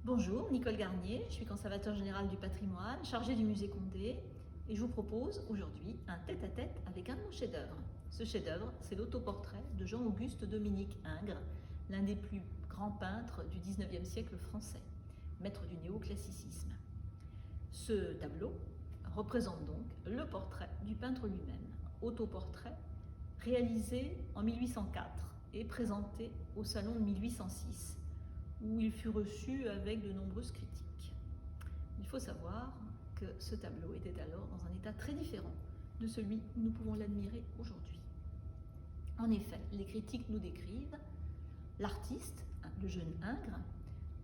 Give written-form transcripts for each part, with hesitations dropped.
Bonjour, Nicole Garnier, je suis conservateur général du patrimoine, chargée du musée Condé, et je vous propose aujourd'hui un tête-à-tête avec un de nos chefs-d'œuvre. Ce chef-d'œuvre, c'est l'autoportrait de Jean-Auguste Dominique Ingres, l'un des plus grands peintres du XIXe siècle français, maître du néoclassicisme. Ce tableau représente donc le portrait du peintre lui-même, autoportrait réalisé en 1804 et présenté au salon de 1806. Où il fut reçu avec de nombreuses critiques. Il faut savoir que ce tableau était alors dans un état très différent de celui où nous pouvons l'admirer aujourd'hui. En effet, les critiques nous décrivent l'artiste, le jeune Ingres,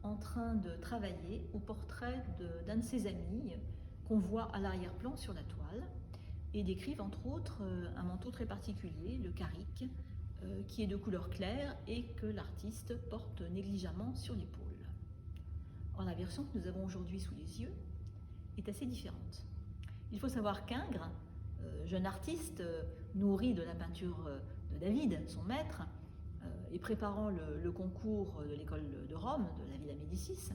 en train de travailler au portrait d'un de ses amis qu'on voit à l'arrière-plan sur la toile, et décrivent entre autres un manteau très particulier, le carrick, qui est de couleur claire et que l'artiste porte négligemment sur l'épaule. Or, la version que nous avons aujourd'hui sous les yeux est assez différente. Il faut savoir qu'Ingres, jeune artiste nourri de la peinture de David, son maître, et préparant le concours de l'école de Rome, de la Villa Médicis,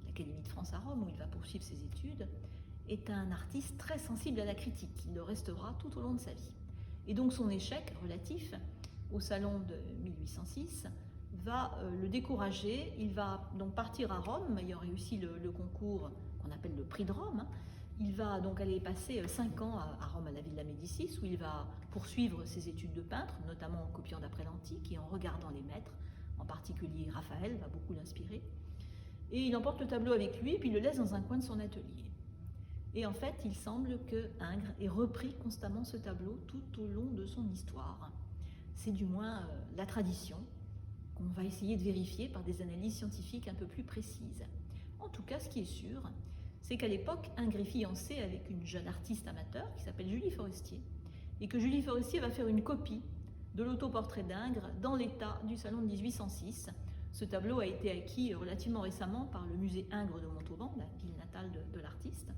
l'Académie de France à Rome, où il va poursuivre ses études, est un artiste très sensible à la critique. Il le restera tout au long de sa vie. Et donc son échec relatif au salon de 1806 va le décourager. Il va donc partir à Rome, ayant réussi le concours qu'on appelle le prix de Rome. Il va donc aller passer 5 ans à Rome, à la Villa Médicis, où il va poursuivre ses études de peintre, notamment en copiant d'après l'antique et en regardant les maîtres, en particulier Raphaël va beaucoup l'inspirer. Et il emporte le tableau avec lui et puis il le laisse dans un coin de son atelier. Et en fait, il semble que Ingres ait repris constamment ce tableau tout au long de son histoire. C'est du moins la tradition qu'on va essayer de vérifier par des analyses scientifiques un peu plus précises. En tout cas, ce qui est sûr, c'est qu'à l'époque, Ingres est fiancé avec une jeune artiste amateur qui s'appelle Julie Forestier, et que Julie Forestier va faire une copie de l'autoportrait d'Ingres dans l'état du salon de 1806. Ce tableau a été acquis relativement récemment par le musée Ingres de Montauban, la ville natale de l'artiste,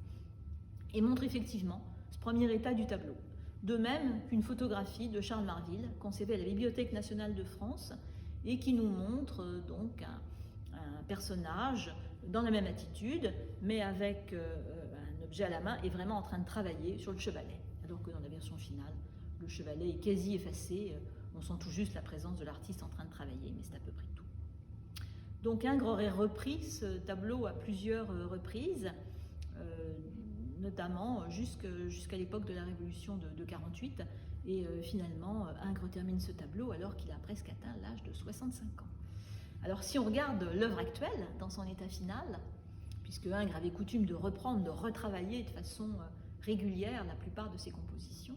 et montre effectivement ce premier état du tableau. De même qu'une photographie de Charles Marville, conservée à la Bibliothèque nationale de France, et qui nous montre donc un personnage dans la même attitude, mais avec un objet à la main et vraiment en train de travailler sur le chevalet. Alors que dans la version finale, le chevalet est quasi effacé, on sent tout juste la présence de l'artiste en train de travailler, mais c'est à peu près tout. Donc Ingres aurait repris ce tableau à plusieurs reprises, notamment jusqu'à l'époque de la Révolution de 48, et finalement Ingres termine ce tableau alors qu'il a presque atteint l'âge de 65 ans. Alors si on regarde l'œuvre actuelle dans son état final, puisque Ingres avait coutume de reprendre, de retravailler de façon régulière la plupart de ses compositions,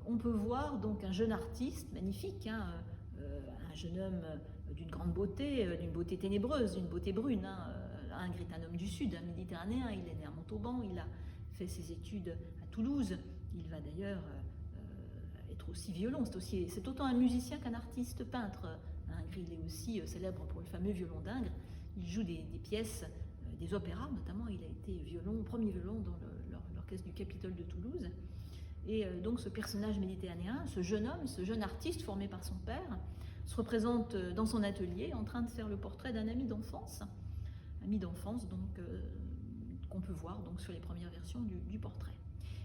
on peut voir donc un jeune artiste magnifique, un jeune homme d'une grande beauté, d'une beauté ténébreuse, d'une beauté brune. Ingres est un homme du Sud, un méditerranéen, il est né à Montauban, il a fait ses études à Toulouse, il va d'ailleurs être aussi violon, c'est autant un musicien qu'un artiste peintre. Ingres, il est aussi célèbre pour le fameux violon d'Ingres, il joue des pièces, des opéras notamment, il a été premier violon dans l'orchestre du Capitole de Toulouse. Et donc ce personnage méditerranéen, ce jeune homme, ce jeune artiste formé par son père, se représente dans son atelier en train de faire le portrait d'un ami d'enfance donc qu'on peut voir donc sur les premières versions du portrait.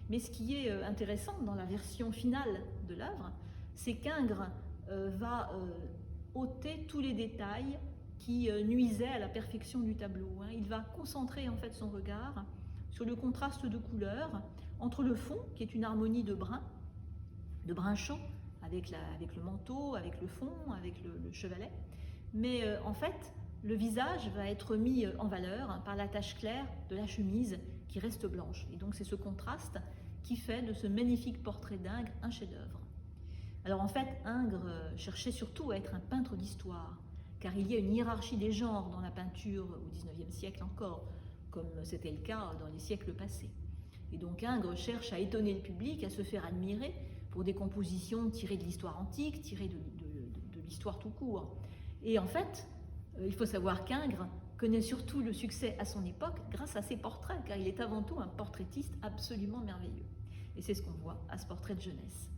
Mais ce qui est intéressant dans la version finale de l'œuvre, c'est qu'Ingres va ôter tous les détails qui nuisaient à la perfection du tableau. Il va concentrer en fait son regard sur le contraste de couleurs entre le fond, qui est une harmonie de brun chaud, avec le manteau, avec le fond, avec le chevalet. Mais en fait, le visage va être mis en valeur par la tache claire de la chemise qui reste blanche. Et donc c'est ce contraste qui fait de ce magnifique portrait d'Ingres un chef-d'œuvre. Alors en fait, Ingres cherchait surtout à être un peintre d'histoire, car il y a une hiérarchie des genres dans la peinture au XIXe siècle encore, comme c'était le cas dans les siècles passés. Et donc Ingres cherche à étonner le public, à se faire admirer pour des compositions tirées de l'histoire antique, tirées de l'histoire tout court. Et en fait, il faut savoir qu'Ingres connaît surtout le succès à son époque grâce à ses portraits, car il est avant tout un portraitiste absolument merveilleux. Et c'est ce qu'on voit à ce portrait de jeunesse,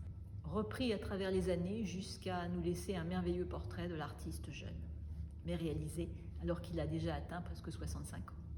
repris à travers les années jusqu'à nous laisser un merveilleux portrait de l'artiste jeune, mais réalisé alors qu'il a déjà atteint presque 65 ans.